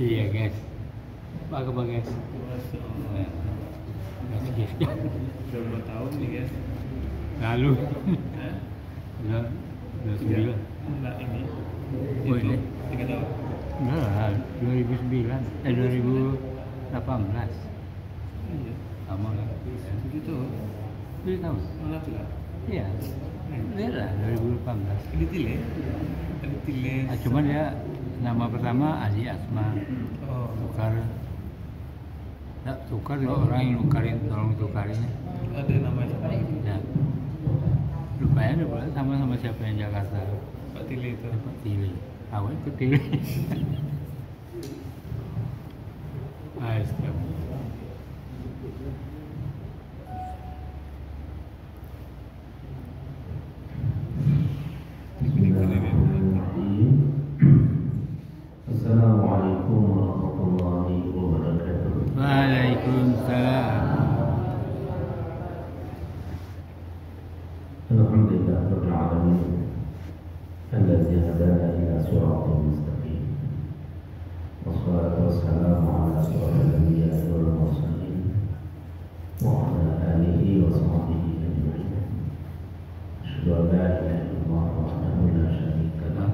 Iya guys, apa guys? Masya Allah. Nah, guys. Berapa tahun nih guys? Lalu Hah? udah Tiga. 9. Enggak ini. Oh, Itu ini? 3 tahun. Enggak, 2009, 2018. Iya. Sama kan? 7 tahun. 7 tahun. Mana tuh lah? Iya. Iya lah, 2018. Ini tile. Ini tile. Nah, cuman dia nama pertama Ali Asma. Oh. Tukar. Nggak, tukar juga orang yang nukarin, tolong tukarinnya. Ada nama siapa gitu? Ya. Lumayan deh, sama siapa yang Jakarta. Pak Tile itu. Pak Tili. Awal itu Tili. Astaga. Assalamualaikum warahmatullahi wabarakatuh. Waalaikumsalam. Alhamdulillah rabbil alamin alladzi hadana ila siratal mustaqim. Wassalatu wassalamu ala asyrafil anbiya'i wal mursalin wa ala alihi wa sahbihi ajma'in. Asyhadu an la ilaha illallah wahdahu la syarika lah.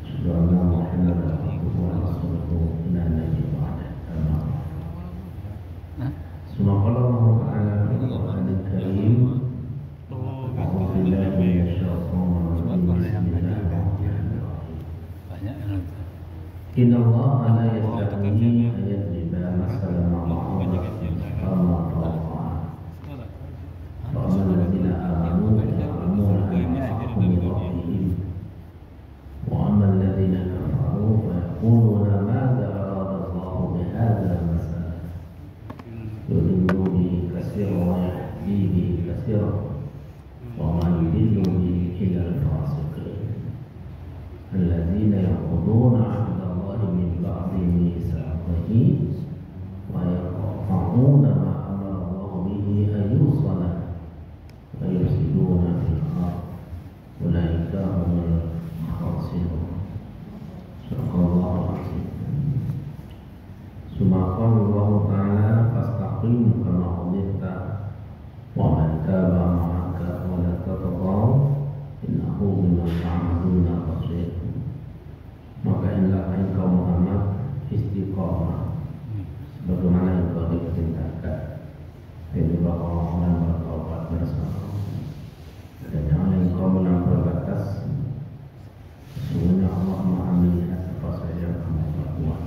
Asyhadu anna Muhammadan abduhu wa rasuluhu la nabiyya ba'dahu. Amma ba'd. Summa qala Allah ta'ala fil Qur'anil Karim. Oh, أعوذ بالله من الشيطان الرجيم. بسم الله الرحمن الرحيم. Banyak yang nonton. إن الله لا يستحيي أن يضرب مثلا ما بعوضة فما فوقها فأما الذين آمنوا فيعلمون أنه الحق من ربهم وأما الذين كفروا فيقولون ماذا أراد الله بهذا مثلا يضل به كثيرا ويهدي به كثيرا وما يضل به إلا الفاسقين الذين ينقضون عهد الله من بعد ميثاقه ويقطعون ما أمر الله به أن يوصل ويفسدون في الأرض أولئك هم الخاسرون. صدق الله العظيم. ثم قال الله تعالى فاستقم كما أمرت ومن تاب معك ولا تطغوا إنه بما تعملون بصير. Maka hendaklah engkau Muhammad istiqamah sebagaimana yang telah diperintahkan dan juga orang-orang bertaubat bersama. Dan jangan engkau melampaui batas. Sesungguhnya Allah Maha melihat apa saja yang kamu perbuat.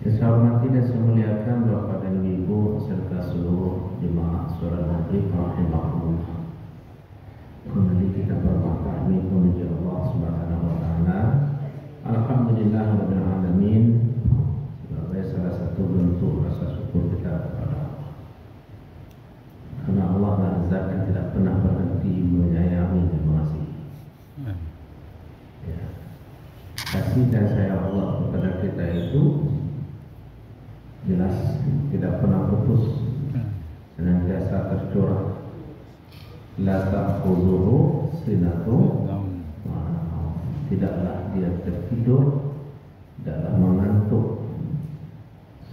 Yang saya hormati dan saya muliakan Bapak dan Ibu serta seluruh jemaah Surah Maghrib rahimahullah. Kembali kita bermakna menuju Allah Subhanahu wa taala. Alhamdulillah rabbil alamin. Sebagai salah satu bentuk rasa syukur kita kepada Allah. Karena Allah Azza kan tidak pernah berhenti menyayangi dan mengasihi. Ya. Kasih dan sayang Allah kepada kita itu jelas tidak pernah putus, senantiasa tercurah. La ta'khudhuhu sinatun wa nawm. Tidaklah dia tertidur, tidaklah mengantuk,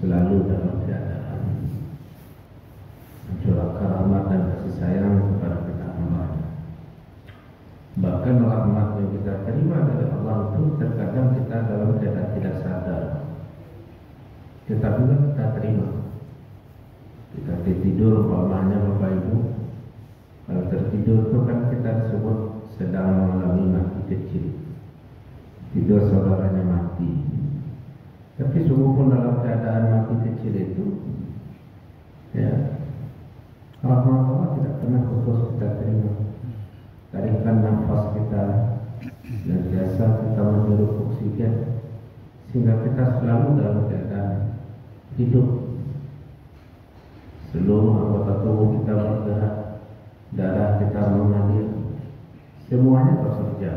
selalu dalam keadaan mencurahkan rahmat dan kasih sayang kepada kita hamba. Bahkan rahmat yang kita terima dari Allah itu terkadang kita dalam keadaan tidak sadar, tetapi kita terima. Kita tidur umpamanya Bapak Ibu, kalau tertidur itu kan kita sebut sedang mengalami mati kecil. Tidur saudaranya mati. Tapi sungguh pun dalam keadaan mati kecil itu, ya, rahmat Allah tidak pernah putus kita terima. Tarikan nafas kita dan biasa kita menghirup oksigen sehingga kita selalu dalam keadaan hidup. Seluruh anggota tubuh kita bergerak, darah kita mengalir, semuanya bekerja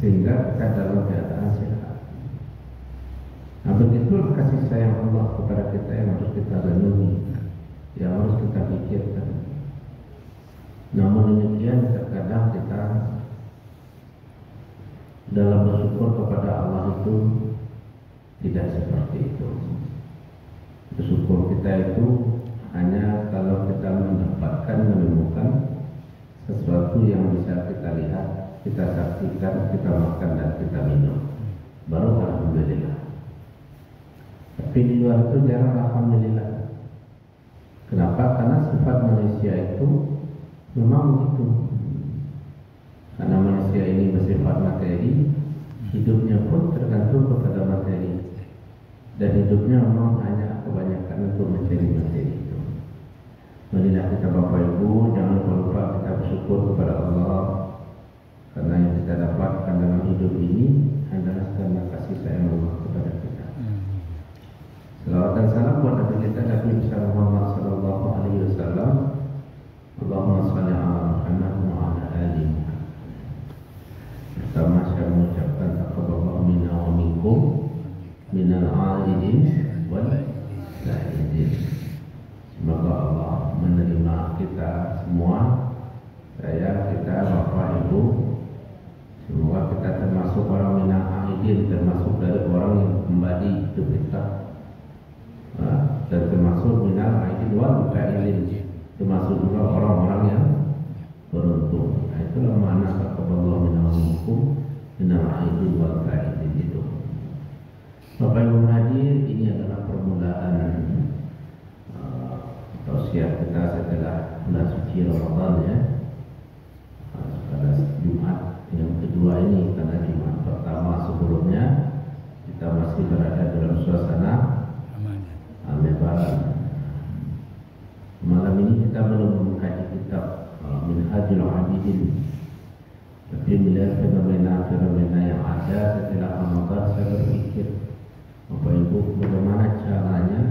sehingga kita dalam keadaan sehat. Nah, begitu kasih sayang Allah kepada kita yang harus kita renungi, yang harus kita pikirkan. Namun demikian terkadang kita dalam bersyukur kepada Allah itu tidak seperti itu. Bersyukur kita itu hanya kalau kita menemukan sesuatu yang bisa kita lihat, kita saksikan, kita makan dan kita minum, baru alhamdulillah. Tapi di luar itu jarang alhamdulillah. Kenapa? Karena sifat manusia itu memang begitu. Karena manusia ini bersifat materi, hidupnya pun tergantung kepada materi. Dan hidupnya memang hanya kebanyakan untuk mencari materi itu. Marilah kita Bapak Ibu, jangan lupa kita bersyukur kepada Allah, karena yang kita dapatkan dalam hidup ini adalah karena kasih sayang Allah kepada kita. Salawat dan salam buat Nabi kita Nabi besar Muhammad sallallahu alaihi wasallam. Allahumma shalli ala Muhammad wa ala ali Muhammad. Pertama saya mengucapkan taqabbalallahu minna wa minkum minal a'idin wal sa'idin. Semoga Allah menerima kita semua, saya, kita, Bapak, Ibu. Semoga kita termasuk orang minal a'idin, termasuk dari orang yang kembali hidup kita. Dan termasuk minal a'idin wal sa'idin, termasuk juga orang-orang yang beruntung. Nah, itulah makna taqabbalallahu minna wa minkum minal a'idin wal sa'idin itu. Bapak Ibu hadir, ini adalah permulaan tausiah kita setelah bulan suci Ramadan ya. Pada Jumat yang kedua ini, karena Jumat pertama sebelumnya kita masih berada dalam suasana Lebaran. Malam ini kita belum mengkaji kitab Minhajul Abidin. Tapi melihat fenomena-fenomena yang ada setelah Ramadan, saya berpikir, Bapak Ibu, bagaimana caranya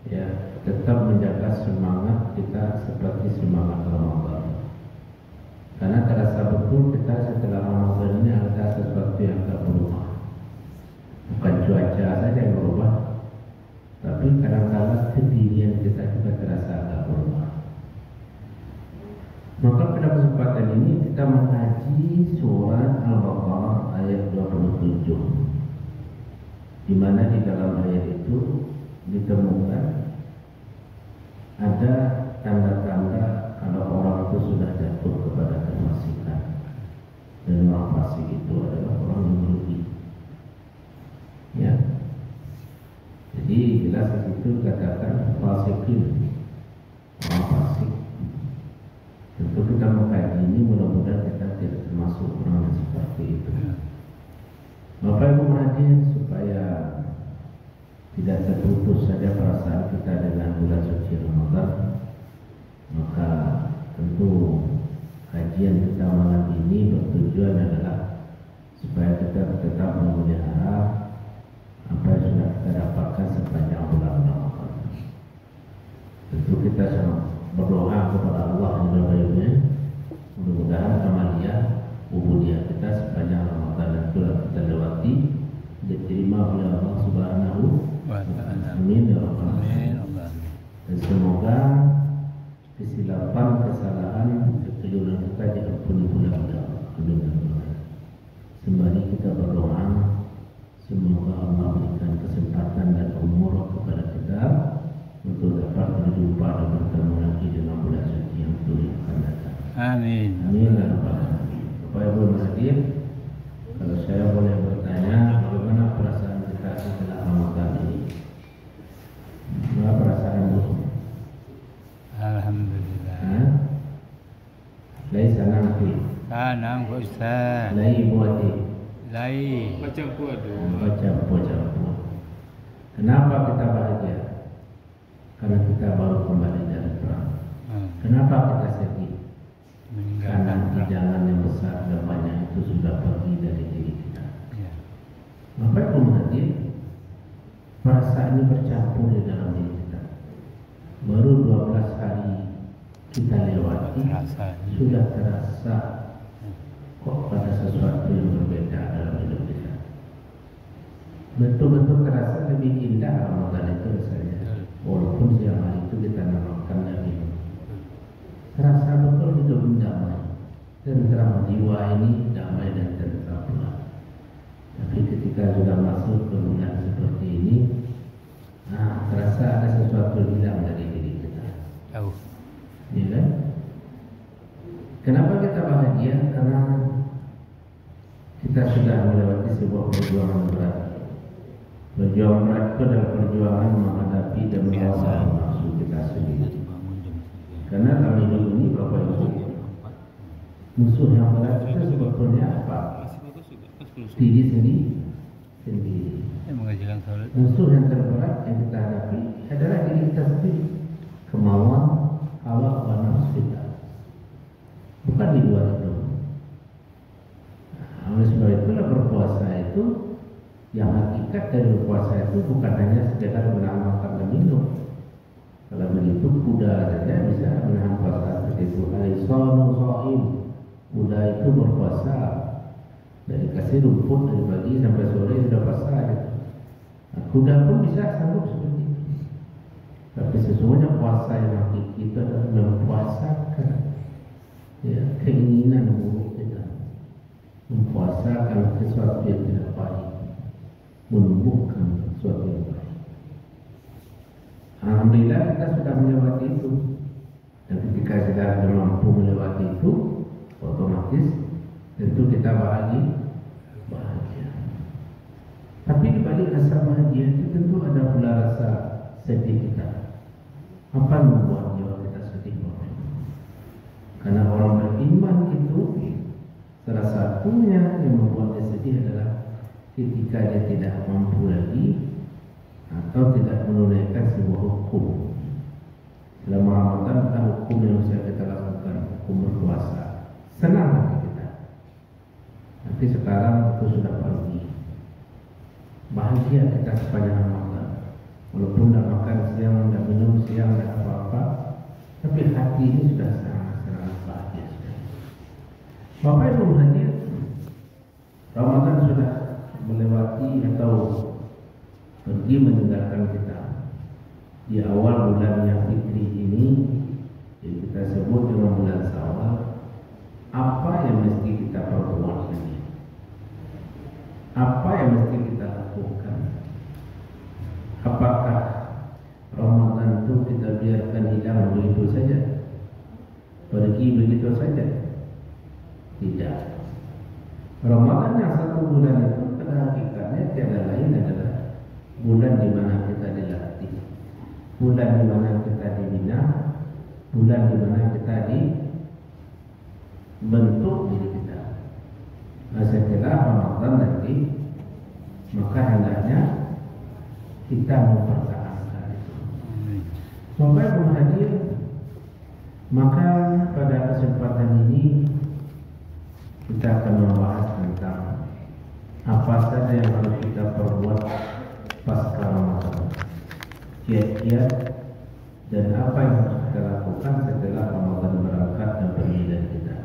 ya tetap menjaga semangat kita seperti semangat Ramadan. Karena terasa betul kita setelah Ramadan ini ada sesuatu yang tak berubah. Bukan cuaca saja yang berubah, tapi kadang-kadang kedirian kita juga terasa agak berubah. Maka pada kesempatan ini kita mengkaji surat Al-Baqarah ayat 27, di mana di dalam ayat itu ditemukan ada tanda-tanda kalau orang itu sudah jatuh kepada kefasikan, dan orang fasik itu adalah orang yang merugi. Ya, jadi jelas di situ katakan fasikin, orang fasik. Tentu kita mengkaji ini, mudah-mudahan kita tidak termasuk orang yang seperti itu. Bapak Ibu hadir, supaya tidak terputus saja perasaan kita dengan bulan suci Ramadan, maka tentu kajian kita malam ini bertujuan adalah supaya kita tetap memelihara apa yang sudah kita dapatkan sepanjang bulan Ramadan. Tentu kita berdoa kepada Allah yang baiknya, mudah-mudahan amalia ubudiyah kita sepanjang Ramadan yang telah kita lewati diterima oleh Allah Subhanahu wa ta'ala. Amin ya rabbal alamin. Dan semoga kesilapan, kesalahan, kekeliruan kita diampuni oleh Allah. Amin ya rabbal alamin. Sembari kita berdoa, semoga Allah berikan kesempatan dan umur kepada kita untuk dapat berjumpa dan bertemu lagi dalam bulan suci yang mulia akan datang. Amin. Amin ya rabbal alamin. Bapak Ibu hadir, kalau saya boleh bertanya, bagaimana perasaan kita setelah Ramadan ini? Bagaimana perasaan itu? Alhamdulillah. Laisa nanti. Kanang Ustaz. Lai buati. Lai. Macam apa tu? Baca. Kenapa kita bahagia? Karena kita baru kembali dari perang. Kenapa kita sedih? Karena jangan yang besar dan banyak itu sudah pergi dari diri kita. Ya. Bapak Ibu hadir, perasaan ini bercampur di dalam diri kita. Baru 12 hari kita lewati, sudah terasa kok ada sesuatu yang berbeda dalam hidup kita. Betul-betul terasa lebih indah Ramadan itu rasanya. Walaupun siang hari itu kita namakan lagi. Terasa betul hidup damai, tentram jiwa ini damai dan tentram. Kenapa kita bahagia? Karena kita sudah melewati sebuah perjuangan berat. Perjuangan berat itu adalah perjuangan menghadapi dan melawan nafsu kita sendiri. Karena dalam hidup ini Bapak Ibu, musuh yang berat itu sebetulnya apa? Diri sendiri. Musuh yang terberat yang kita hadapi adalah diri kita sendiri, kemauan, hawa, dan nafsu kita. Bukan di luar itu. Oleh sebab itulah berpuasa itu, yang hakikat dari berpuasa itu bukan hanya sekedar menahan makan dan minum. Kalau begitu kuda saja bisa menahan puasa seperti itu. Al-Sawnu Sha'im, kuda itu berpuasa. Dari kasih rumput dari pagi sampai sore sudah puasa gitu. Nah, kuda pun bisa sanggup seperti itu. Tapi sesungguhnya puasa yang hakiki itu adalah mempuasakan keinginan buruk kita, mempuasakan sesuatu yang tidak baik, menumbuhkan sesuatu yang baik. Alhamdulillah kita sudah melewati itu, dan ketika kita sudah mampu melewati itu, otomatis tentu kita bahagia. Tapi di balik rasa bahagia itu tentu ada pula rasa sedih kita. Apa yang membuat jiwa kita sedih? Karena orang beriman itu salah satunya yang membuat dia sedih adalah ketika dia tidak mampu lagi atau tidak menunaikan sebuah hukum. Dalam Ramadan ada hukum yang bisa kita lakukan, hukum berpuasa. Senang hati kita. Tapi sekarang itu sudah pergi. Bahagia kita sepanjang Ramadan. Walaupun tidak makan siang, tidak minum siang, tidak apa-apa, tapi hati ini sudah sangat bahagia. Bapak Ibu hadir, Ramadan sudah melewati atau pergi meninggalkan kita. Di awal bulan yang fitri ini, yang kita sebut dengan bulan Syawal, apa yang mesti kita perbuat ini? Apa yang mesti kita lakukan? Apakah Ramadan itu kita biarkan hilang begitu saja, pergi begitu saja? Tidak. Ramadan yang satu bulan itu pada hakikatnya tiada lain adalah bulan di mana kita dilatih, bulan di mana kita dibina, bulan di mana kita dibentuk diri kita. Nah, setelah Ramadan nanti, maka hendaknya kita mempertahankan itu. Bapak Ibu hadir, maka pada kesempatan ini kita akan membahas tentang apa saja yang harus kita perbuat pasca Ramadan, kiat-kiat dan apa yang harus kita lakukan setelah Ramadan berangkat dan pergi dari kita.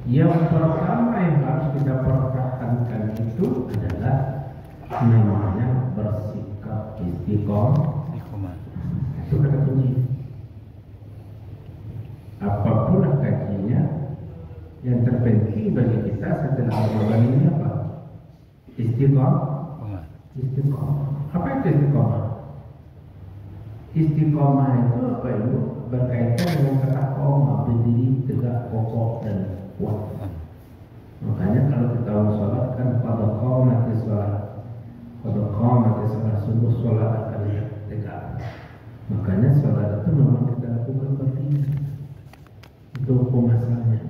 Yang pertama yang harus kita pertahankan itu adalah namanya bersikap istiqomah. Itu kata kunci. Apapun kajiannya, yang terpenting bagi kita setelah Ramadan ini apa? Istiqomah. Apa itu istiqomah? Istiqomah itu apa itu? Berkaitan dengan kata qoma, berdiri tegak, kokoh dan kuat. Makanya kalau kita mau sholat kan pada qomati sholat, sungguh sholat akan tegak. Makanya sholat itu memang kita lakukan berdiri. Itu hukum asalnya.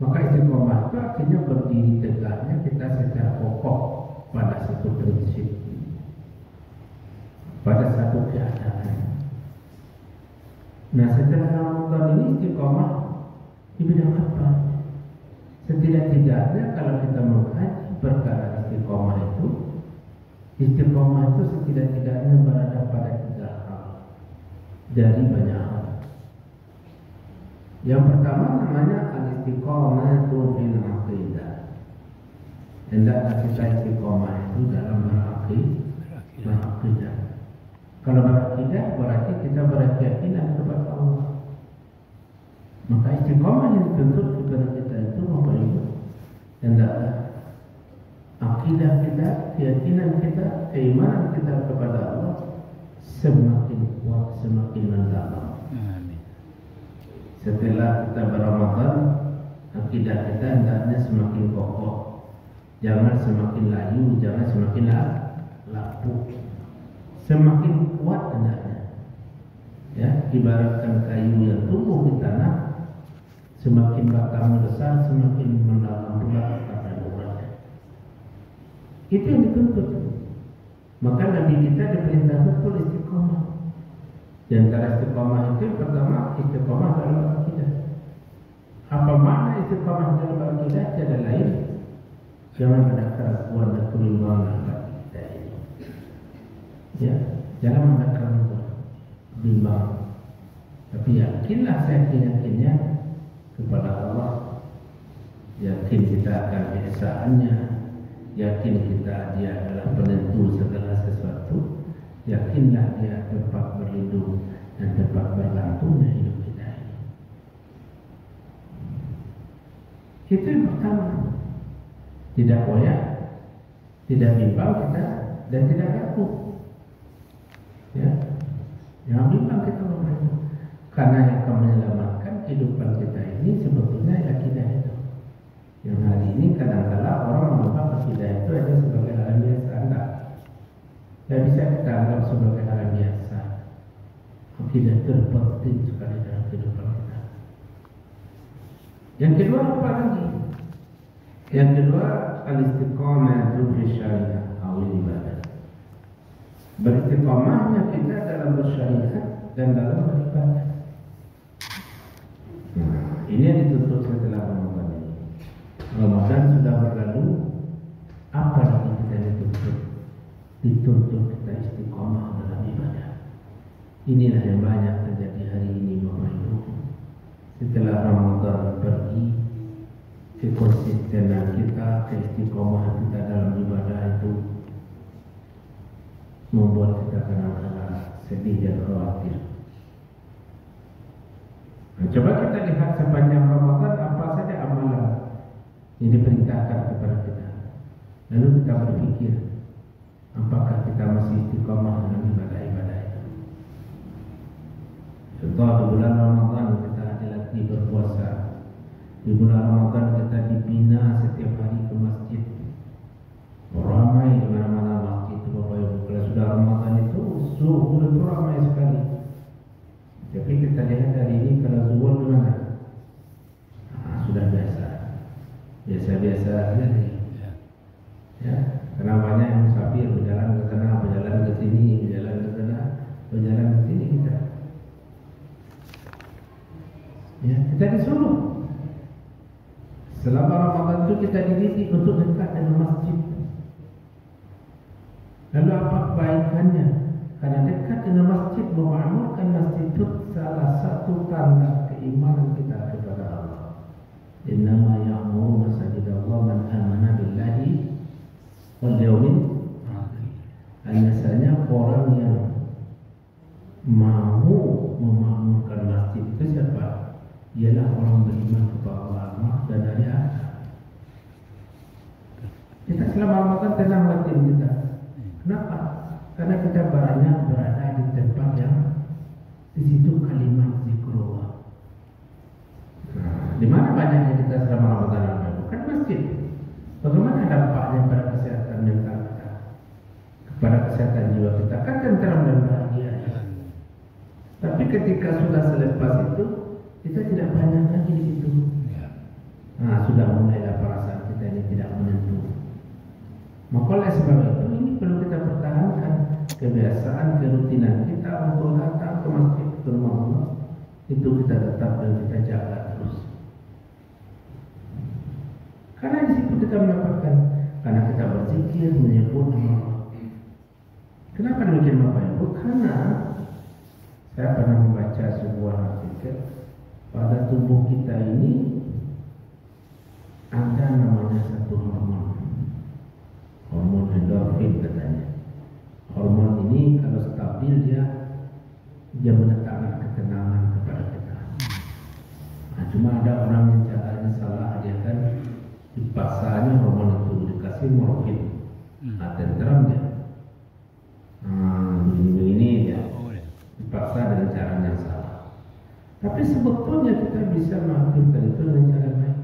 Maka istiqomah itu artinya berdiri tegaknya kita secara kokoh pada satu prinsip, pada satu keadaan. Nah, setelah Ramadan ini istiqomah di bidang apa? Setidak-tidaknya kalau kita mengkaji perkara istiqomah itu setidak-tidaknya berada pada 3 hal dari banyak hal. Yang pertama namanya al-istiqomah fil aqidah. Hendaklah kita istiqomah itu dalam berakidah. Kalau berakidah berarti kita berkeyakinan kepada Allah. Maka istiqomah yang dituntut kepada kita itu apa itu? Hendaklah akidah kita, keyakinan kita, keimanan kita kepada Allah semakin kuat, semakin mendalam. Setelah kita berRamadan, akidah kita hendaknya semakin kokoh, jangan semakin layu, jangan semakin lapuk, semakin kuat hendaknya. Ya, ibaratkan kayu yang tumbuh di tanah, semakin batangnya besar, semakin mendalam pula kandungannya. Itu yang dituntut. Maka Nabi kita diperintah betul istiqomah. Di antara istiqomah itu yang pertama istiqomah dalam akidah. Apa makna istiqomah dalam akidah? Tiada lain, jangan ada keraguan dan kebimbangan dalam kita ini. Ya, jangan ada keraguan, bimbang. Tapi yakinlah seyakin-yakinnya kepada Allah. Yakin kita akan keesaannya, yakin kita dia adalah penentu segala sesuatu. Yakinlah dia tempat berlindung dan tempat bergantungnya hidup kita ini. Itu yang pertama. Tidak goyah, tidak bimbang kita, dan tidak ragu. Ya, jangan bimbang kita membantu. Karena yang akan menyelamatkan kehidupan kita ini sebetulnya akidah itu. Yang hari ini kadang-kadang orang menganggap akidah itu hanya sebagai hal biasa. Enggak. Tidak bisa kita anggap sebagai hal biasa. Akidah itu penting sekali dalam kehidupan kita. Yang kedua apa lagi? Yang kedua al-istiqamah fi syariah atau ibadah. Beristiqamahnya kita dalam bersyariat dan dalam beribadah. Nah, ini yang dituntut setelah Ramadan ini. Ramadan sudah berlalu, apa lagi kita dituntut? Dituntut kita istiqamah dalam ibadah. Inilah yang banyak terjadi hari ini, Bapak Ibu. Setelah Ramadan pergi, kekonsistenan kita, keistiqomahan kita dalam ibadah itu membuat kita kadang-kadang sedih dan khawatir. Nah, coba kita lihat sepanjang Ramadan apa saja amalan yang diperintahkan kepada kita. Lalu kita berpikir, apakah kita masih istiqomah dalam ibadah-ibadah itu? Contoh di bulan Ramadan kita dilatih berpuasa. Di bulan Ramadan kita dibina setiap hari ke masjid. Ramai di mana-mana masjid itu, Bapak Ibu. Kalau sudah Ramadan itu zuhur itu ramai sekali. Tapi kita lihat hari ini kalau zuhur di mana? Sudah biasa. Biasa-biasa saja nih. Ya, karena banyak yang musafir berjalan ke sana, berjalan ke sini, berjalan ke sana, berjalan ke sini kita. Ya, kita disuruh. Selama Ramadan itu kita dididik untuk dekat dengan masjid. Lalu apa kebaikannya? Karena dekat dengan masjid, memakmurkan masjid itu salah satu tanda keimanan kita kepada Allah. Innama ya'muru masajidallah man amana billahi wal yawmil akhir. Biasanya orang yang mau memakmurkan masjid itu siapa? Ialah orang beriman kepada Allah dan hari akhir. Kita selama Ramadan tenang batin kita. Kenapa? Karena kita banyak berada di tempat yang di situ kalimat zikrullah. Di mana banyaknya kita selama Ramadan? Bukan masjid. Bagaimana dampaknya pada kesehatan mental kita, kepada kesehatan jiwa kita? Kan tenteram dan bahagia. Tapi ketika sudah selepas itu, kita tidak banyak lagi di situ. Nah, sudah mulailah perasaan kita ini tidak menentu. Maka oleh sebab itu ini perlu kita pertahankan kebiasaan, kerutinan kita untuk datang ke masjid, ke rumah Allah. Itu kita tetap dan kita jaga terus. Karena di situ kita mendapatkan, karena kita berzikir, menyebut nama Allah. Kenapa demikian Bapak Ibu? Karena saya pernah membaca sebuah artikel, pada tubuh kita ini ada namanya satu hormon, hormon endorfin katanya. Hormon ini kalau stabil dia mendatangkan ketenangan kepada kita. Nah, cuma ada orang yang caranya salah, dia kan dipaksanya hormon itu dikasih morfin, tenteram dia. Ini dia dipaksa dengan cara yang salah. Tapi sebetulnya kita bisa melakukan itu dengan cara baik.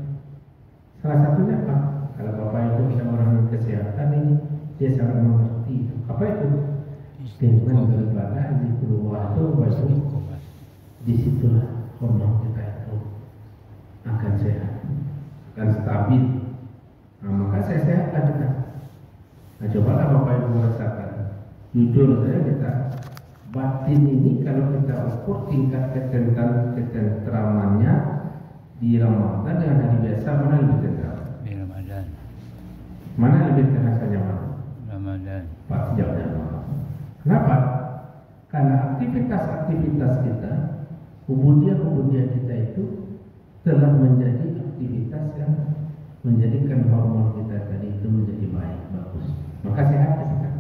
Salah satunya apa? Kalau Bapak Ibu bisa orang kesehatan ini, dia sangat mengerti. Apa itu? Dengan beribadah zikrullah itu baru disitulah hormon kita itu akan sehat, akan stabil. Nah, maka saya sehatkan kita. Nah, cobalah Bapak Ibu merasakan. Jujur saja kita, batin ini kalau kita ukur tingkat ketentramannya di Ramadan dengan hari biasa, mana lebih tentram? Di Ramadan. Mana lebih terasa nyaman? Ramadan. Pak jawabnya. Kenapa? Karena aktivitas-aktivitas kita, hubungan kita itu telah menjadi aktivitas yang menjadikan hormon kita tadi itu menjadi baik, bagus. Maka sehat kita.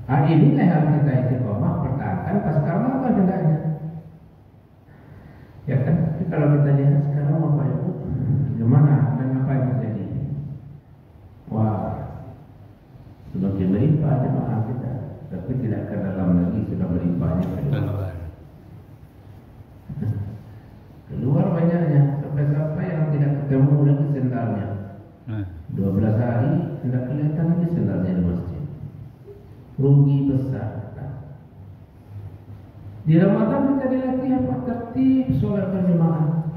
Hal inilah yang harus kita istiqomah pertahankan pasca Ramadan hendaknya. Ya kan? Tapi kalau kita lihat sekarang Bapak Ibu, gimana dan apa yang terjadi? Wah, semakin melimpah jemaah kita, tapi tidak ke dalam lagi, sudah melimpahnya keluar. Keluar banyaknya, sampai-sampai yang tidak ketemu lagi sendalnya. 12 hari tidak kelihatan lagi sendalnya di masjid. Rugi besar. Di Ramadan kita dilatih apa? Tertib sholat berjemaah.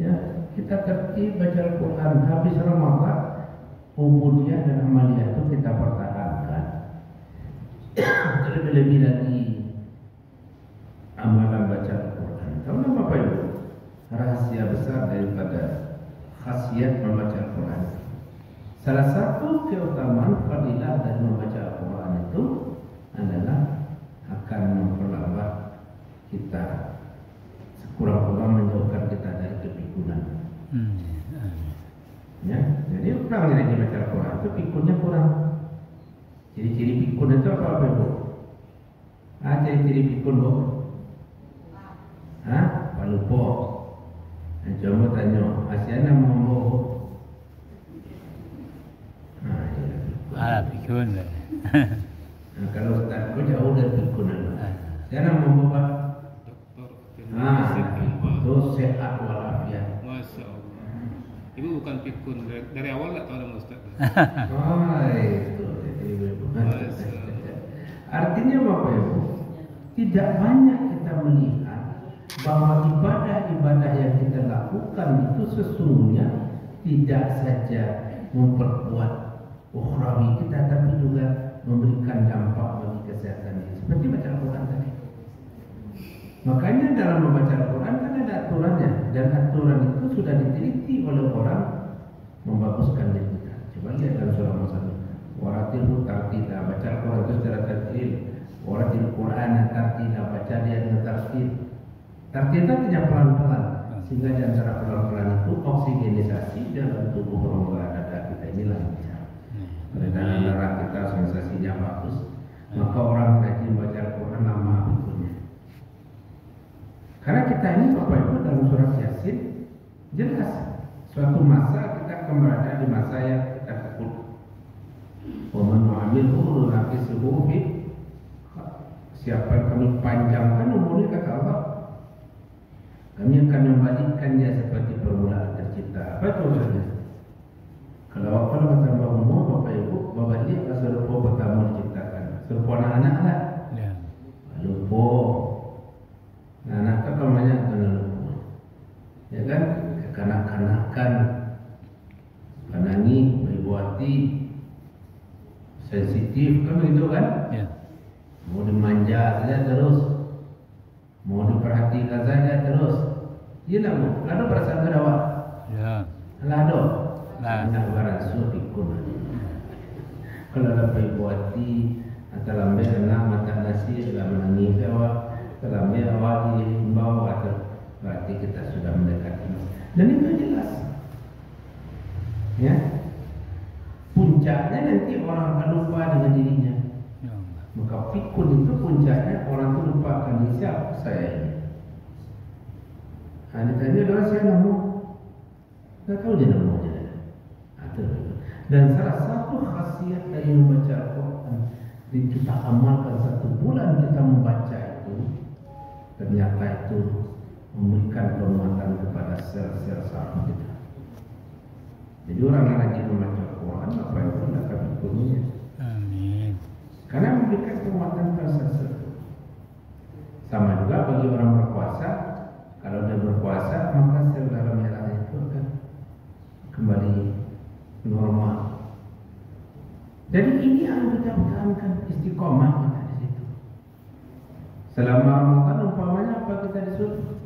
Ya, kita tertib baca Al-Quran. Habis Ramadan, ubudiyah dan amaliyah itu kita pertahankan. Lebih-lebih lagi amalan baca Al-Quran. Tahu nggak Bapak Ibu? Rahasia besar daripada khasiat membaca Al-Quran. Salah satu keutamaan fadilah dari membaca Al-Quran itu adalah akan memperlambat kita, sekurang-kurang menjauhkan kita dari kepikunan. Ya, jadi orang yang baca Al-Quran itu pikunnya kurang. Ciri-ciri pikun itu apa Ibu? Ciri-ciri pikun Bu? Palupo. Coba tanya, Asiana mau pikun. Kalau tak kau jauh dari pikun. Asiana mau apa? Itu sehat walafiat. Masya Allah. Ibu bukan pikun dari awal tak tahu nama Ustaz. Itu. Artinya Bapak Ibu, tidak banyak kita melihat bahwa ibadah-ibadah yang kita lakukan itu sesungguhnya tidak saja memperkuat ukhrawi kita, tapi juga memberikan dampak bagi kesehatan ini. Seperti baca Al-Quran tadi. Makanya dalam membaca Al-Quran kan ada aturannya, dan aturan itu sudah diteliti oleh orang membaguskan diri kita. Coba lihat dalam surah Muhammad. Waratil tartila, baca Al-Quran itu secara tartil. Waratil Quran tartila, baca dia dengan tartil. Tartil itu artinya pelan-pelan, sehingga di antara pelan-pelan itu oksigenisasi dalam tubuh rongga dada kita ini lancar. Peredaran darah kita sensasinya bagus. Maka orang rajin baca Al-Quran lama hukumnya. Karena kita ini Bapak Ibu dalam surat Yasin jelas suatu masa kita akan berada di masa yang kita takut. Waman wa'amilhu nunaqisuhu fi. Siapa yang kami panjangkan umurnya kata Allah, kami akan membalikkannya seperti permulaan tercipta. Apa itu maksudnya? Kalau tambah umur Bapak Ibu berbalik serupa pertama diciptakan, serupa anak-anak lah. Lupa. Anak kan banyak kena lupa. Ya kan? Kekanak-kanakan, penangis, ibu hati, sensitif kan begitu kan? Ya. Mau dimanja saja terus, mau diperhatikan saja terus. Iya lah Bu, ada perasaan kedawat. Ya. Ada. Nah. Nak barasu pikun. Kalau ada ibu hati, atau lambe anak mata nasi dalam menangis awak, lambe awak dihimbau atau berarti kita sudah mendekati. Dan itu jelas. Ya. Puncaknya nanti orang akan lupa dengan dirinya. Maka pikun itu puncaknya orang itu lupa akan diri siapa saya ini. Ditanya doa saya nama, tak tahu dia namanya. Dan salah satu khasiat dari membaca Al-Quran, kita amalkan 1 bulan kita membaca itu, ternyata itu memberikan penguatan kepada sel-sel saraf kita. Jadi orang yang rajin membaca Al-Quran, apa itu akan hukumnya. Amin. Karena memberikan penguatan proses. Sama juga bagi orang berpuasa, kalau dia berpuasa maka sel darah merahnya itu akan kembali normal. Jadi ini yang kita pertahankan istiqomah kita di situ. Selama Ramadan umpamanya apa kita disuruh?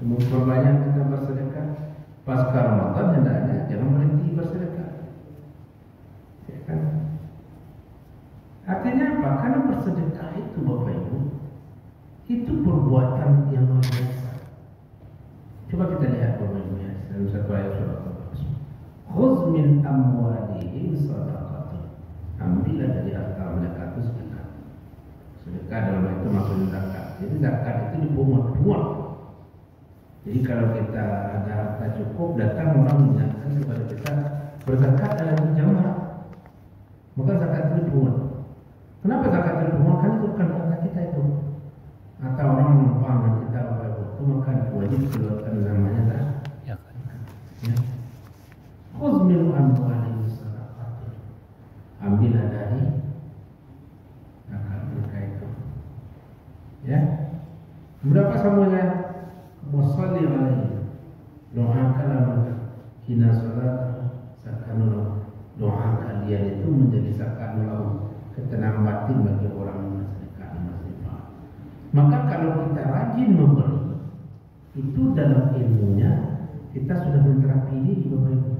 Memperbanyak kita bersedekah. Pasca Ramadan hendaknya jangan berhenti bersedekah. Ya kan? Artinya apa? Karena bersedekah itu Bapak Ibu, itu perbuatan yang luar biasa. Coba kita lihat Bapak Ibu ya, dalam satu ayat surat Al-Baqarah. Khudz min amwalihim shadaqatan. Ambillah dari harta mereka itu sedekah. Sedekah dalam itu maksudnya zakat. Jadi zakat itu dipungut-pungut. Jadi kalau kita ada harta cukup, datang orang mengingatkan kepada kita berzakat dalam jamaah, maka zakat itu dipungut. Kenapa zakat itu dipungut? Karena itu bukan harta kita itu. Atau orang menumpang kita Bapak Ibu itu maka wajib keluarkan namanya zakat. Ya kan. Ya. Khudz min amwalihim shadaqatan. Ambillah dari zakat mereka itu. Ya. Berapa sambungnya? Wasalli alaihi. Doakanlah mereka. Hina salat sakanul. Doakan dia itu menjadi sakanul, ketenangan batin bagi orang yang bersedekah di masjid. Maka kalau kita rajin memberi, itu dalam ilmunya kita sudah menterapi diri Bapak Ibu.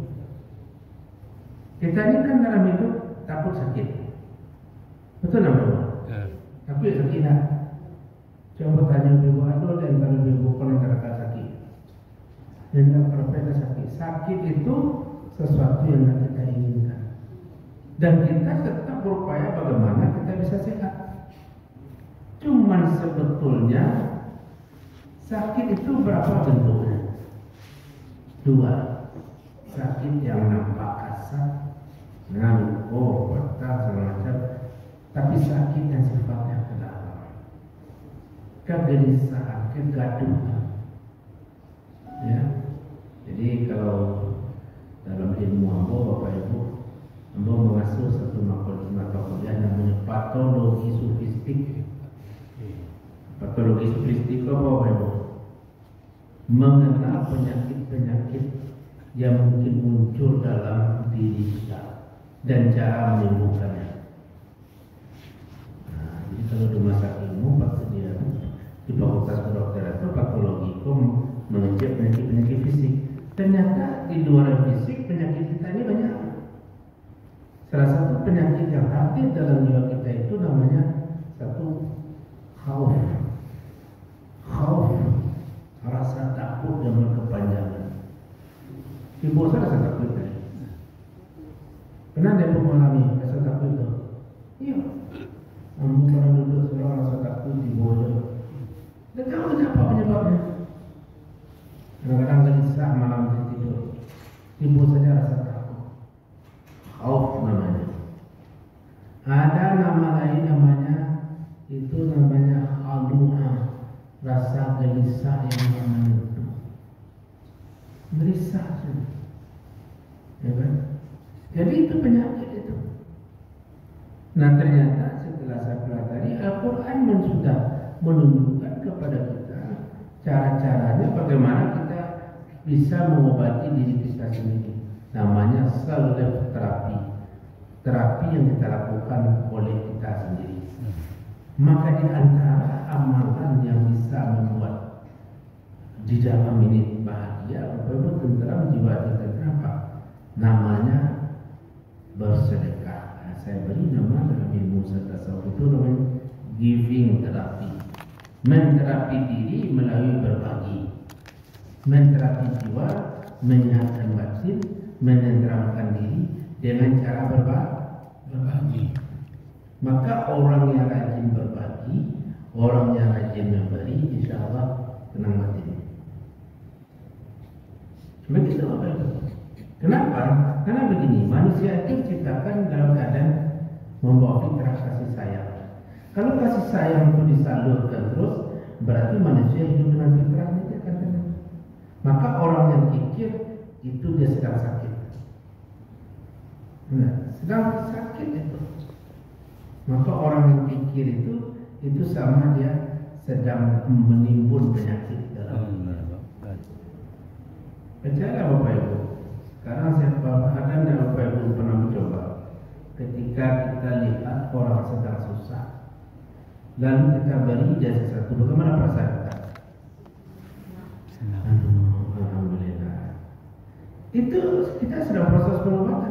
Kita ini kan dalam hidup takut sakit. Betul nggak Bapak? Takut sakit tak? Coba tanya ibu ada dan tanya ibu kalau tidak sakit. Dan tidak pernah sakit. Sakit itu sesuatu yang tidak kita inginkan. Dan kita tetap berupaya bagaimana kita bisa sehat. Cuman sebetulnya sakit itu berapa bentuknya? Dua. Sakit yang nampak kasar, ngantuk, patah, segala macam. Tapi sakit yang sifatnya ke dalam, kegelisahan, kegaduhan. Ya. Jadi kalau dalam ilmu ambo Bapak Ibu, ambo mengasuh satu mata kuliah namanya patologi sofistik. Patologi sofistik apa Bapak Ibu? Mengenal penyakit-penyakit yang mungkin muncul dalam diri kita dan cara menyembuhkannya. Nah, jadi kalau di masa ilmu waktu dia di fakultas kedokteran itu patologi itu mengecek penyakit-penyakit fisik. Ternyata di luar fisik penyakit kita ini banyak. Salah satu penyakit yang hadir dalam jiwa kita itu namanya satu khauf, rasa takut yang berkepanjangan. Ibu saya rasa takut tadi. Pernah ada mengalami rasa takut itu? Iya. Kamu pernah duduk seorang rasa takut di bawah. Dan tahu apa penyebabnya? Kadang-kadang gelisah malam tidur. Timbul saja rasa takut. Khauf namanya. Ada nama lain namanya, itu namanya khadu'ah, rasa gelisah yang menentu. Gelisah saja. Ya kan? Jadi itu penyakit itu. Nah ternyata setelah saya pelajari, Al-Quran sudah menunjukkan kepada kita cara-caranya bagaimana kita bisa mengobati diri kita sendiri. Namanya self terapi. Terapi yang kita lakukan oleh kita sendiri. Maka di antara amalan yang bisa membuat di dalam ini bahagia, betul tenteram jiwa kita kenapa? Namanya bersedekah. Nah, saya beri nama dalam ilmu tasawuf itu namanya giving terapi. Menterapi diri melalui berbagi, menterapi jiwa, menyehatkan batin, menenteramkan diri dengan cara berbagi. Maka orang yang rajin berbagi, orang yang rajin memberi, insya Allah tenang batin. Begitu apa itu? Kenapa? Karena begini, manusia itu diciptakan dalam keadaan membawa fitrah kasih sayang. Kalau kasih sayang itu disalurkan terus, berarti manusia hidup dengan fitrahnya dia akan tenang. Maka orang yang kikir itu dia sedang sakit. Nah, sedang sakit itu. Maka orang yang pikir itu sama dia sedang menimbun penyakit dalam. Percayalah Bapak Ibu. Sekarang ada dan Bapak Ibu pernah mencoba. Ketika kita lihat orang sedang susah, lalu kita beri dia sesuatu, bagaimana perasaan kita? Alhamdulillah. Itu kita sedang proses pengobatan.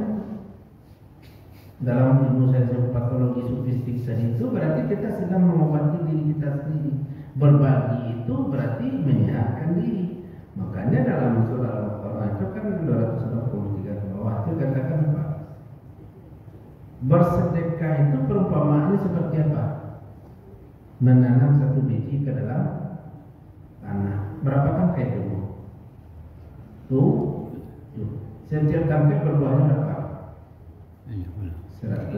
Dalam ilmu sains patologi sofistik tadi itu berarti kita sedang mengobati diri kita sendiri. Berbagi itu berarti menyehatkan diri. Makanya dalam surah Al-Quran itu kan 263 ke bawah itu katakan apa? Bersedekah itu perumpamaannya seperti apa? Menanam satu biji ke dalam tanah. Berapa tangkai itu? Tuh. Setiap tangkai berbuahnya berapa? 100.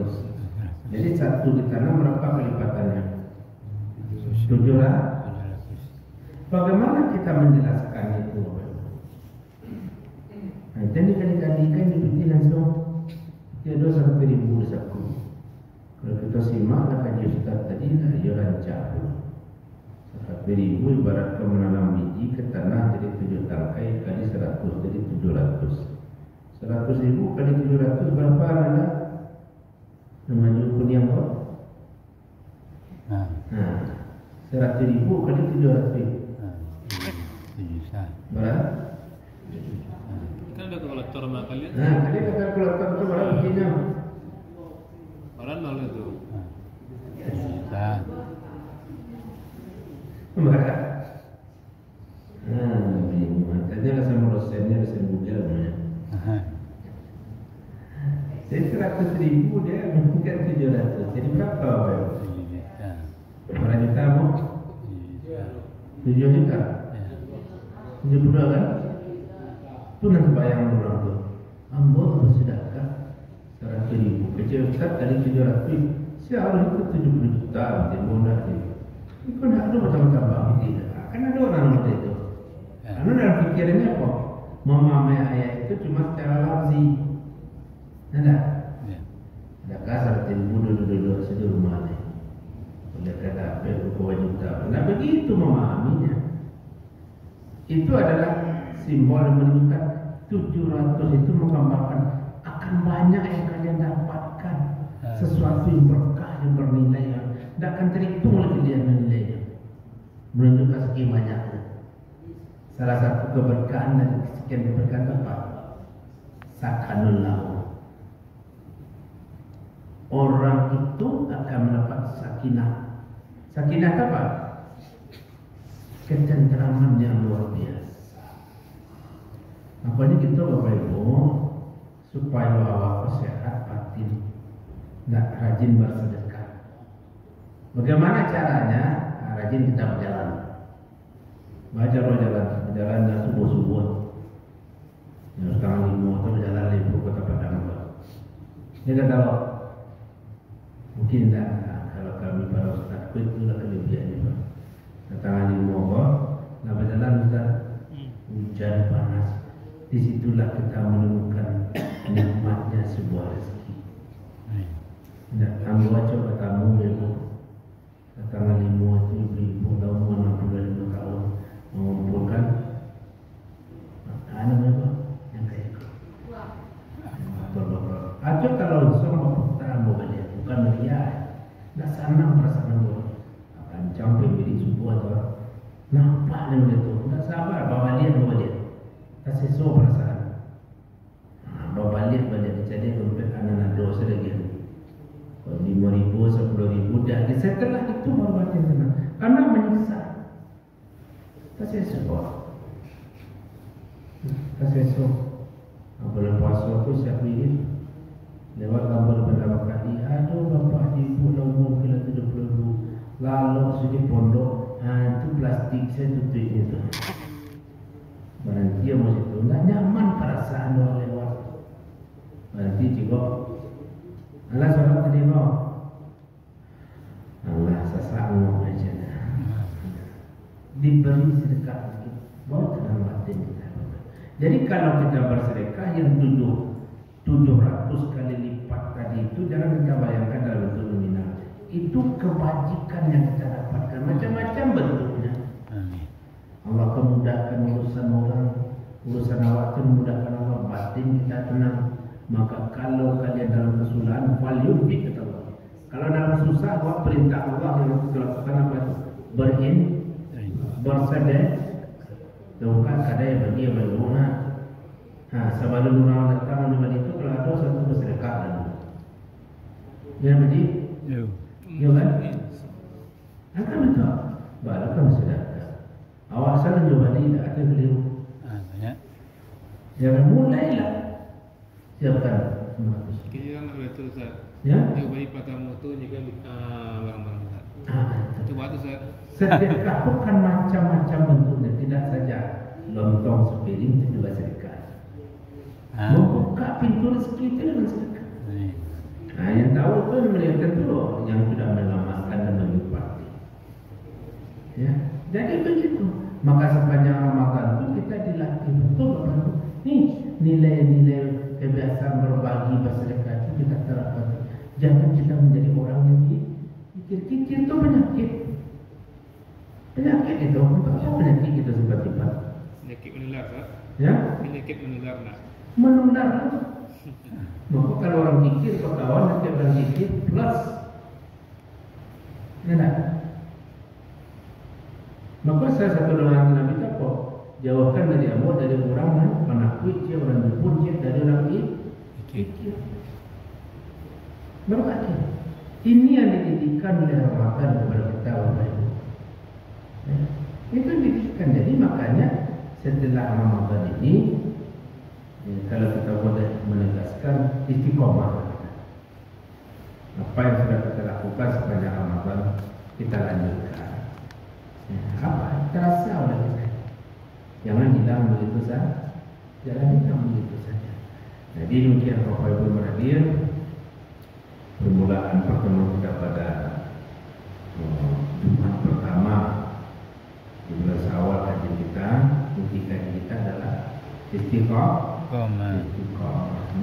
Jadi satu ditanam berapa kelipatannya? 700. Bagaimana kita menjelaskan itu? Nah, jadi kali-kali dibikin langsung dia 2.000 saku. Kalau kita simak kaji Ustaz tadi, dia rancang 1.000 ibarat menanam biji ke tanah jadi 7 tangkai kali 100 jadi 700. 100.000 kali 700 berapa nana? Nama jukun yang kok? 100.000 kali 700. Berapa? Kan ada kalkulator sama kalian. Nah, kali kalkulator itu berapa bijinya? Orang nol itu. Berapa? Bingung. Tadinya sama dosennya dosen Google namanya. Jadi 100.000 dia mungkin 700. Jadi berapa? Berapa juta mau? 7 juta. 72 kan? Itu nanti bayang orang tu. Ambo bersedekah 100.000. Kecil Ustaz kali 700. Seharusnya itu 70 juta. Jadi mudah ni. Itu nak ada macam-macam bang. Tidak. Kan ada orang macam itu. Karena dalam fikirannya apa? Memahami ayat itu cuma secara lafzi. Ada? Ada kasar 100.000 duduk-duduk di rumah ni. Boleh kata apa? 2 juta. Nah begitu memahaminya. Itu adalah simbol yang menunjukkan 700 itu menggambarkan akan banyak yang kalian dapatkan, sesuatu yang berkah, yang bernilai, yang tidak akan terhitung oleh kalian menilainya. Menunjukkan sekian banyaknya. Salah satu keberkahan dan sekian keberkahan apa? Sakanullah. Orang itu akan mendapat sakinah. Sakinah apa? Ketentraman yang luar biasa. Makanya kita Bapak Ibu supaya awak sehat batin, nak rajin bersedekah. Bagaimana caranya? Rajin kita berjalan. Baca berjalan subuh-subuh. Yang sekarang 5 atau berjalan 5 kota Padang. Dia kata mungkin tak. Kalau kami para ustaz itulah kelebihannya. Tangan di mogok, nak berjalan hujan panas. Disitulah kita menemukan nikmatnya sebuah rezeki. Nak ambil coba tamu ibu, tangan lima itu ibu dah umur 65 tahun mengumpulkan makanan apa yang kayak itu. Atau kalau semua kita mau beli, bukan melihat, dah senang perasaan boleh. Sampai beri subuh atau nampak dia begitu, tak sabar bawa lihat, tak sesuai perasaan. Bawa lihat jadi dompet anak dosa lagi. 5.000, 10.000 dah. Setelah itu baru batin senang, karena menyiksa. Tak sesuai. Bulan puasa tu siap ini lewat gambar beberapa kali. Aduh bapak ibu umur kira 70. Lalu sini pondok, itu plastik saya tutupnya tu. Berhenti dia masih tu, tak nyaman perasaan orang lewat. Berhenti juga. Allah sahabat tadi mau. Allah sesama aja. Diberi sedekah sedikit, baru tenang batin kita. Jadi kalau kita bersedekah yang 700 kali lipat tadi itu jangan kita bayangkan dalam bentuk nominal. Itu kebajikan yang kita dapatkan macam-macam bentuknya. Amin. Allah kemudahkan urusan orang, urusan awak itu memudahkan Allah, batin kita tenang. Maka kalau kalian dalam kesusahan, falyunfiq kata Allah. Kalau dalam susah, awak perintah Allah yang kita lakukan apa itu? Bersedekah. Tuhan ada yang bagi yang berguna. Sebelum orang datang menemani itu kalau ada satu bersedekah dulu. Ya bagi? Ya kan? Akan betul. Baru kan bersedekah. Awak asal mencoba tidak ada keliru. Banyak. Jangan mulailah. Siapkan semua itu. Kita nak betul Ustaz. Ya? Yang baik patamu tu juga barang-barang Ustaz. Coba tu Ustaz. Sedekah bukan macam-macam bentuknya, tidak saja lontong sepiring itu juga sedekah. Membuka pintu rezeki itu dengan sedekah. Yang tahu itu melihatkan dulu yang sudah mengamalkan dan menikmati. Ya, jadi begitu. Maka sepanjang Ramadan itu kita dilatih betul Bapak. Nih nilai-nilai kebiasaan berbagi bersedekah itu kita terapkan. Jangan kita menjadi orang yang kikir-kikir itu penyakit. Penyakit itu, apa penyakit itu sifat-sifat? Penyakit menular Ustaz. Ya? Penyakit menular nak. Menular. Maka kalau orang kikir, kalau kawan nanti orang kikir plus. Ya tak? Maka saya satu dengan Nabi Tako jauhkan dari Allah dari orang yang penakut, dia orang berpuncit dari orang kikir. Berarti ini yang dididikan oleh Ramadan kepada kita Bapak Ibu. Ya, itu dididikan. Jadi makanya setelah Ramadan ini kalau kita boleh menegaskan istiqomah. Apa yang sudah kita lakukan sepanjang Ramadan kita lanjutkan. Ya, apa terasa oleh kita. Jangan hilang begitu saja. Jangan hilang begitu saja. Jadi demikian Bapak Ibu hadir permulaan pertemuan kita pada Jumat pertama di bulan Syawal kajian kita. Inti kajian kita adalah istiqomah.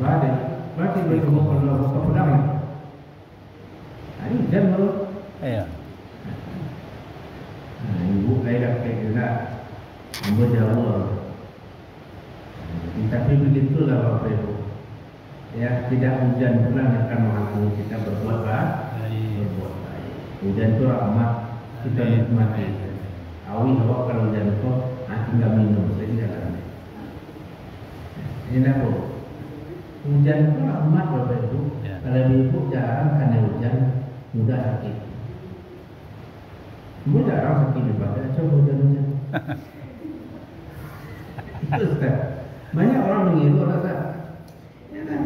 Berarti bertemu kalau buka pedang. Ini hujan baru. Iya. Ibu saya dah kira ambil jauh. Tapi begitulah Bapak Ibu. Ya, tidak hujan pula akan menghalangi kita berbuat baik. Hujan itu rahmat kita nikmati. Awi awak kalau hujan itu tinggal minum saja jalan. Ini apa? Hujan itu rahmat Bapak Ibu. Kalau ibu jarang karena hujan mudah sakit. Ibu jarang sakit daripada coba hujan-hujan. Itu Ustaz. Banyak orang mengiru rasa. Ya kan?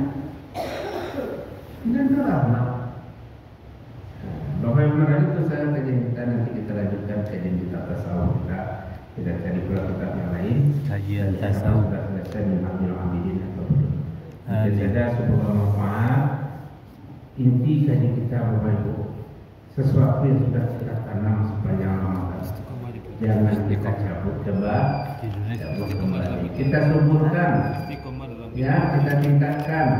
Dan itu rahmat. Bapak Ibu hari itu saya kajian kita nanti kita lanjutkan kajian kita tasawuf kita cari pula kitab yang lain. Kajian tasawuf sudah selesai mengambil ambilin atau belum. Jadi saja semoga manfaat. Inti kajian kita Bapak Ibu sesuatu yang sudah kita tanam sepanjang Ramadan. Jangan kita cabut kembali. Kita suburkan. Ya, kita tingkatkan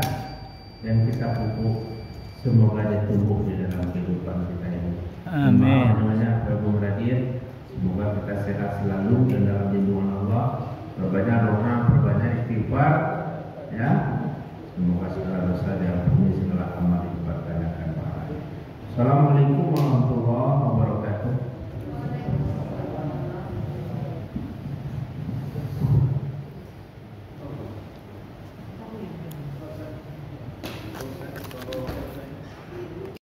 dan kita pupuk. Semoga dia tumbuh di dalam kehidupan kita ini. Amin. Namanya Prabu Meradir. Semoga kita sehat selalu dan dalam lindungan Allah. Perbanyak doa, perbanyak istighfar. Ya. Semoga segala dosa diampuni, segala amal dilipat gandakan pahala. Assalamualaikum warahmatullahi wabarakatuh.